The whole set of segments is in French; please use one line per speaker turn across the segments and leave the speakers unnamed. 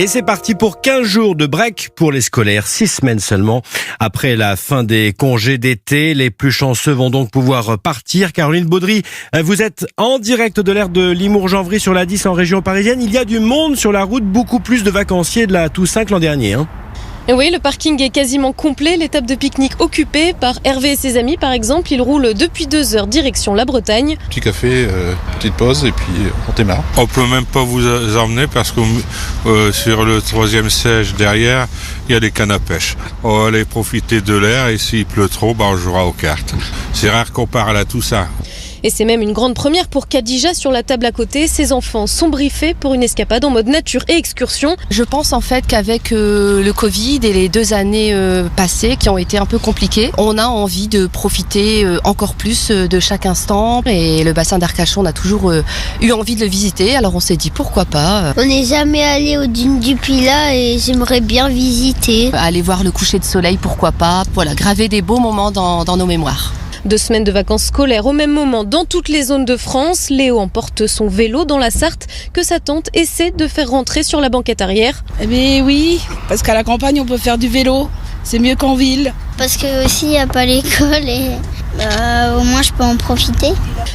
Et c'est parti pour 15 jours de break pour les scolaires, 6 semaines seulement. Après la fin des congés d'été, les plus chanceux vont donc pouvoir partir. Caroline Baudry, vous êtes en direct de l'aire de Limours-Janvry sur la 10 en région parisienne. Il y a du monde sur la route, beaucoup plus de vacanciers de la Toussaint que l'an dernier.
Et oui, le parking est quasiment complet, l'étape de pique-nique occupée par Hervé et ses amis par exemple. Ils roulent depuis 2 heures direction la Bretagne.
Petit café, petite pause et puis on démarre.
On peut même pas vous emmener parce que sur le 3e siège derrière, il y a des cannes à pêche. On va aller profiter de l'air et s'il pleut trop, on jouera aux cartes. C'est rare qu'on part à la Toussaint.
Et c'est même une grande première pour Khadija sur la table à côté. Ses enfants sont briefés pour une escapade en mode nature et excursion.
Je pense en fait qu'avec le Covid et les 2 années passées qui ont été un peu compliquées, on a envie de profiter encore plus de chaque instant. Et le bassin d'Arcachon, on a toujours eu envie de le visiter. Alors on s'est dit pourquoi pas.
On n'est jamais allé aux dunes du Pilat et j'aimerais bien visiter.
Aller voir le coucher de soleil, pourquoi pas. Voilà, graver des beaux moments dans nos mémoires.
2 semaines de vacances scolaires au même moment dans toutes les zones de France. Léo emporte son vélo dans la Sarthe que sa tante essaie de faire rentrer sur la banquette arrière.
Eh bien oui, parce qu'à la campagne on peut faire du vélo, c'est mieux qu'en ville.
Parce que aussi il n'y a pas l'école et au moins je peux en profiter.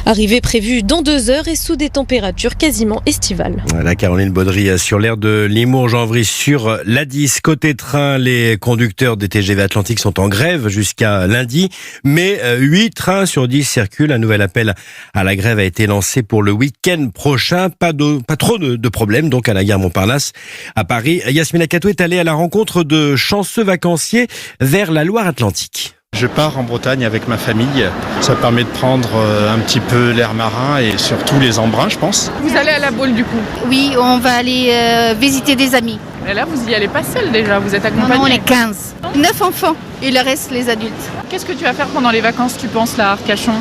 Arrivée prévue dans 2 heures et sous des températures quasiment estivales.
Voilà, Caroline Baudry sur l'aire de Limours-Janvry sur l'A10. Côté train, les conducteurs des TGV Atlantique sont en grève jusqu'à lundi, mais 8 trains sur 10 circulent. Un nouvel appel à la grève a été lancé pour le week-end prochain. Pas trop de problèmes donc à la gare Montparnasse à Paris. Yasmina Kato est allée à la rencontre de chanceux vacanciers vers la Loire-Atlantique.
Je pars en Bretagne avec ma famille. Ça permet de prendre un petit peu l'air marin et surtout les embruns, je pense.
Vous allez à la Baule du coup?
Oui, on va aller visiter des amis.
Et là, vous y allez pas seul déjà, vous êtes accompagné?
Non, on est 15. 9 enfants et le reste, les adultes.
Qu'est-ce que tu vas faire pendant les vacances, tu penses, là, à Arcachon?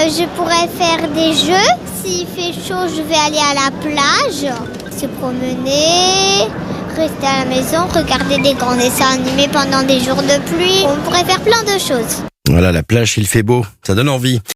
Je pourrais faire des jeux. S'il fait chaud, je vais aller à la plage, se promener, rester à la maison, regarder des grands dessins animés pendant des jours de pluie. On pourrait faire plein de choses.
Voilà, la plage, il fait beau, ça donne envie.